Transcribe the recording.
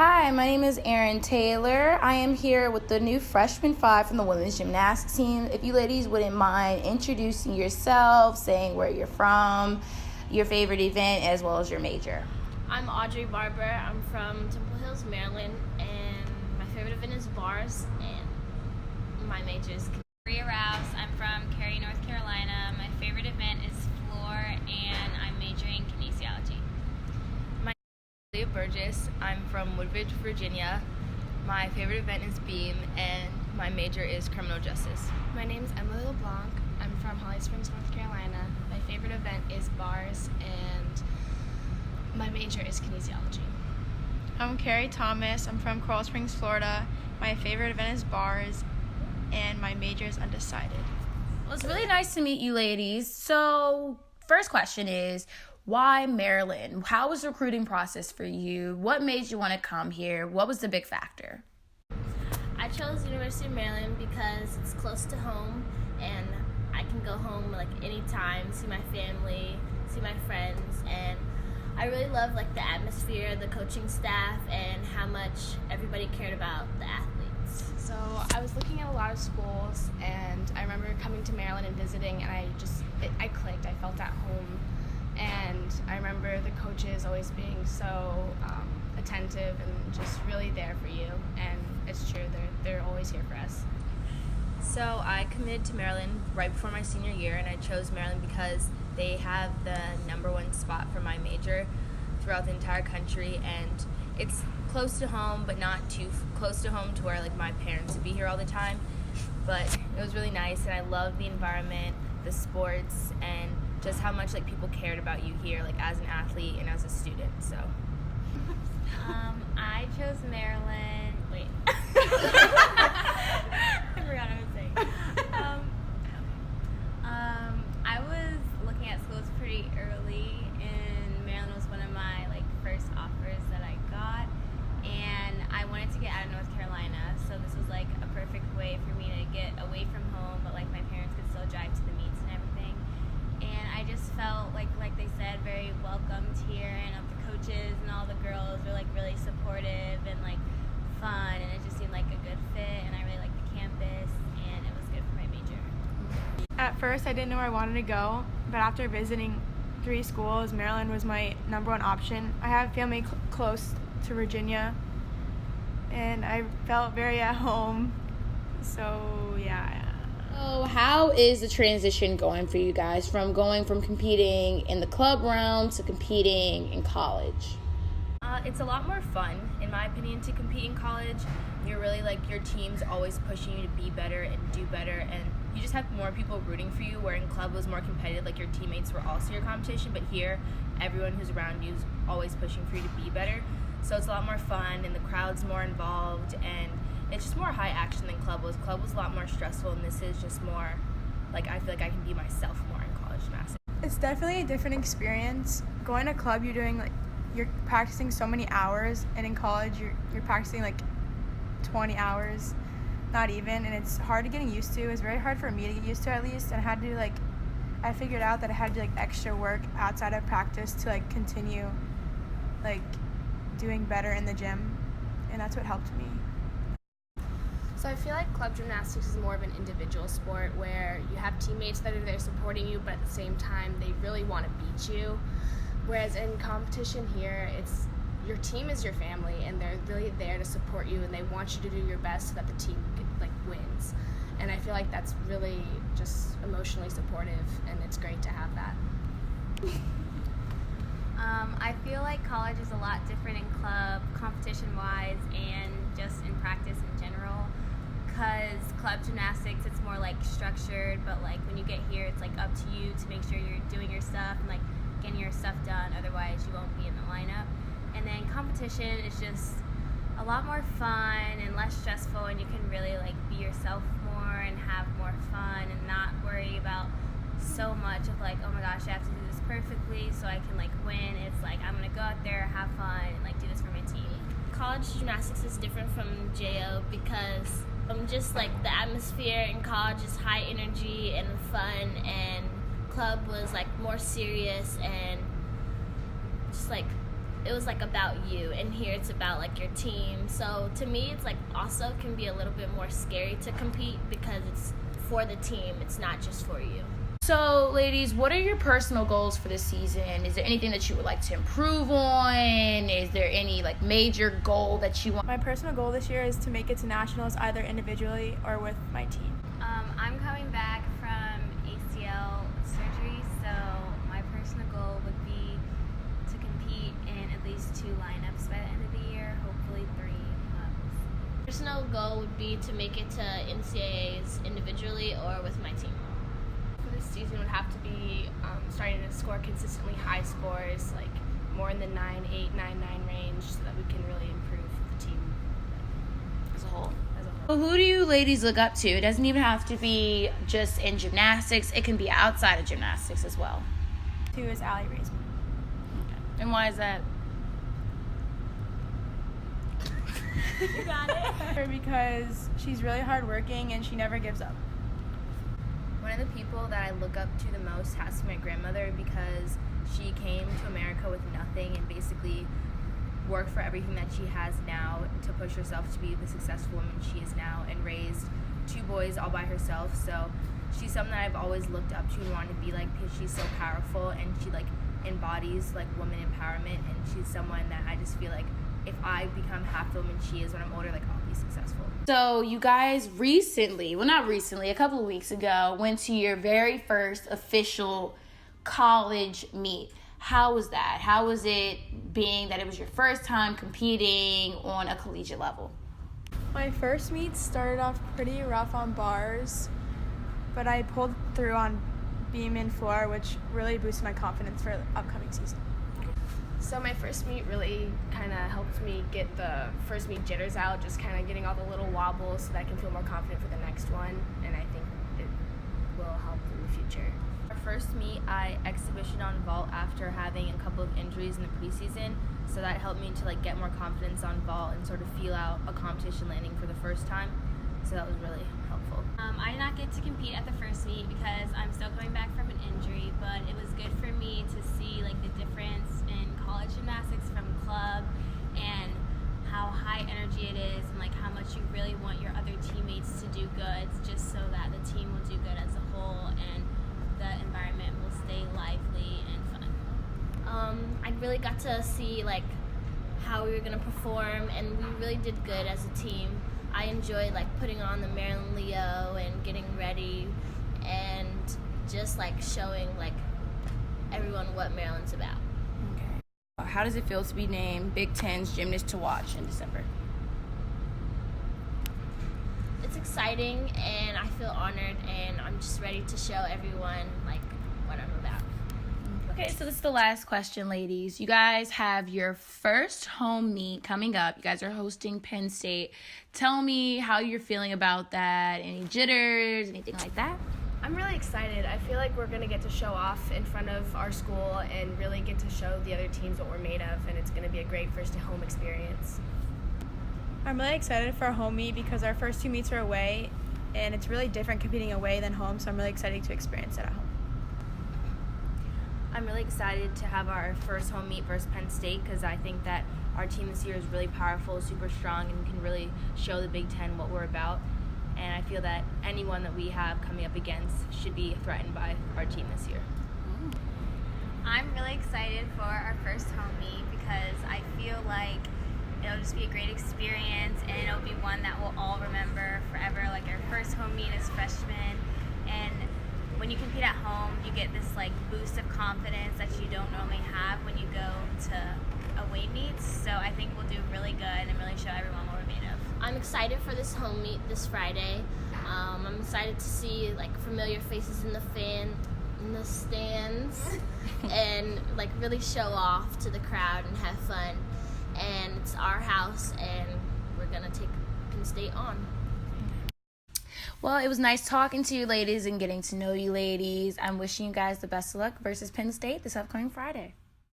Hi, my name is Erin Taylor. I am here with the new Freshman 5 from the women's gymnastics team. If you ladies wouldn't mind introducing yourselves, saying where you're from, your favorite event, as well as your major. I'm Audrey Barber. I'm from Temple Hills, Maryland, and my favorite event is bars, and my major is Maria Rouse. I'm from Cary, North Carolina. My favorite event is floor, and I'm majoring in kinesiology. Leah Burgess. I'm from Woodbridge, Virginia. My favorite event is beam, and my major is criminal justice. My name is Emily LeBlanc. I'm from Holly Springs, North Carolina. My favorite event is bars, and my major is kinesiology. I'm Carrie Thomas. I'm from Coral Springs, Florida. My favorite event is bars, and my major is undecided. Well, it's really nice to meet you ladies. So, first question is, why Maryland? How was the recruiting process for you? What made you want to come here? What was the big factor? I chose University of Maryland because it's close to home and I can go home like anytime, see my family, see my friends, and I really love like the atmosphere, the coaching staff, and how much everybody cared about the athletes. So I was looking at a lot of schools, and I remember coming to Maryland and visiting, and I clicked. I felt at home. And I remember the coaches always being so attentive and just really there for you. And it's true, they're always here for us. So I committed to Maryland right before my senior year, and I chose Maryland because they have the #1 spot for my major throughout the entire country, and it's close to home, but not too close to home to where like my parents would be here all the time. But it was really nice, and I loved the environment, the sports, and just how much like people cared about you here, like as an athlete and as a student. So I chose Maryland. Wait. I forgot what I was saying. I was looking at schools pretty early, and Maryland was one of my first offers that I got, and I wanted to get out of North Carolina, so this was like a perfect way for me to get away from home, but like my parents could still drive to the meets and everything. And I just felt like they said, very welcomed here, and the coaches and all the girls were like really supportive and like fun, and it just seemed like a good fit, and I really liked the campus, and it was good for my major. At first, I didn't know where I wanted to go, but after visiting 3 schools, Maryland was my #1 option. I have family close to Virginia, and I felt very at home, so yeah. So how is the transition going for you guys from going from competing in the club realm to competing in college? it's a lot more fun, in my opinion, to compete in college. You're really your team's always pushing you to be better and do better, and you just have more people rooting for you, where in club was more competitive, your teammates were also your competition, but here everyone who's around you is always pushing for you to be better. So it's a lot more fun, and the crowd's more involved, and it's just more high action than club was. Club was a lot more stressful, and this is just more I feel like I can be myself more in college gymnastics. It's definitely a different experience. Going to club, you're practicing so many hours, and in college you're practicing 20 hours, not even, and it's hard to getting used to. It's very hard for me to get used to, at least, and I figured out that I had to do extra work outside of practice to continue doing better in the gym, and that's what helped me. So I feel like club gymnastics is more of an individual sport where you have teammates that are there supporting you, but at the same time they really want to beat you. Whereas in competition here, it's your team is your family, and they're really there to support you, and they want you to do your best so that the team wins. And I feel like that's really just emotionally supportive, and it's great to have that. I feel like college is a lot different in club, competition-wise, and just in practice in general. Because club gymnastics, it's more structured, but when you get here, it's up to you to make sure you're doing your stuff and getting your stuff done. Otherwise, you won't be in the lineup. And then competition is just a lot more fun and less stressful, and you can really be yourself more and have more fun and not worry about so much of oh my gosh, I have to do this perfectly so I can win. It's I'm gonna go out there, have fun, and do this for my team. College gymnastics is different from JO because just the atmosphere in college is high energy and fun, and club was more serious and just it was like about you, and here it's about like your team. So to me, it's like also can be a little bit more scary to compete because it's for the team, it's not just for you. So, ladies, what are your personal goals for this season? Is there anything that you would like to improve on? Is there any like major goal that you want? My personal goal this year is to make it to nationals either individually or with my team. I'm coming back from ACL surgery, so my personal goal would be to compete in at least 2 lineups by the end of the year, hopefully 3 clubs. Personal goal would be to make it to NCAAs individually or with my team. For this season would have to be starting to score consistently high scores, like more in the 9-8, 9-9 range, so that we can really improve the team As a whole. as a whole. Well, who do you ladies look up to? It doesn't even have to be just in gymnastics. It can be outside of gymnastics as well. 2 is Allie Raisman. And why is that? You got it. Her because she's really hardworking and she never gives up. One of the people that I look up to the most has to be my grandmother, because she came to America with nothing and basically worked for everything that she has now to push herself to be the successful woman she is now, and raised 2 boys all by herself. So she's someone that I've always looked up to and wanted to be like, because she's so powerful and she like embodies like woman empowerment, and she's someone that I just feel like if I become half the woman she is when I'm older, like I'll be successful. So you guys recently, well not recently, a couple of weeks ago, went to your very first official college meet. How was that? How was it being that it was your first time competing on a collegiate level? My first meet started off pretty rough on bars, but I pulled through on beam and floor, which really boosted my confidence for the upcoming season. So my first meet really kind of helped me get the first meet jitters out, just kind of getting all the little wobbles so that I can feel more confident for the next one, and I think it will help in the future. Our first meet, I exhibitioned on vault after having a couple of injuries in the preseason, so that helped me to like get more confidence on vault and sort of feel out a competition landing for the first time. So that was really helpful. I did not get to compete at the first meet because I'm still coming back from an injury, but it was good for me to see like the difference in college gymnastics from club and how high energy it is, and like how much you really want your other teammates to do good, just so that the team will do good as a whole and the environment will stay lively and fun. I really got to see like how we were gonna perform, and we really did good as a team. I enjoyed like putting on the Marilyn Leo and getting ready and just like showing like everyone what Maryland's about. Okay. How does it feel to be named Big Ten's Gymnast to Watch in December? It's exciting and I feel honored, and I'm just ready to show everyone like what I'm about. Okay, so this is the last question, ladies. You guys have your first home meet coming up. You guys are hosting Penn State. Tell me how you're feeling about that. Any jitters, anything like that? I'm really excited. I feel like we're going to get to show off in front of our school and really get to show the other teams what we're made of, and it's going to be a great first home experience. I'm really excited for our home meet because our first 2 meets are away, and it's really different competing away than home, so I'm really excited to experience it at home. I'm really excited to have our first home meet versus Penn State, because I think that our team this year is really powerful, super strong, and can really show the Big Ten what we're about. And I feel that anyone that we have coming up against should be threatened by our team this year. I'm really excited for our first home meet because I feel like it'll just be a great experience, and it'll be one that we'll all remember forever, like our first home meet as freshmen. And when you compete at home, you get this like boost of confidence that you don't normally have when you go to away meets. So I think we'll do really good and really show everyone what we're made of. I'm excited for this home meet this Friday. I'm excited to see like familiar faces in the stands and like really show off to the crowd and have fun. And it's our house, and we're gonna take Penn State on. Well, it was nice talking to you ladies and getting to know you ladies. I'm wishing you guys the best of luck versus Penn State this upcoming Friday.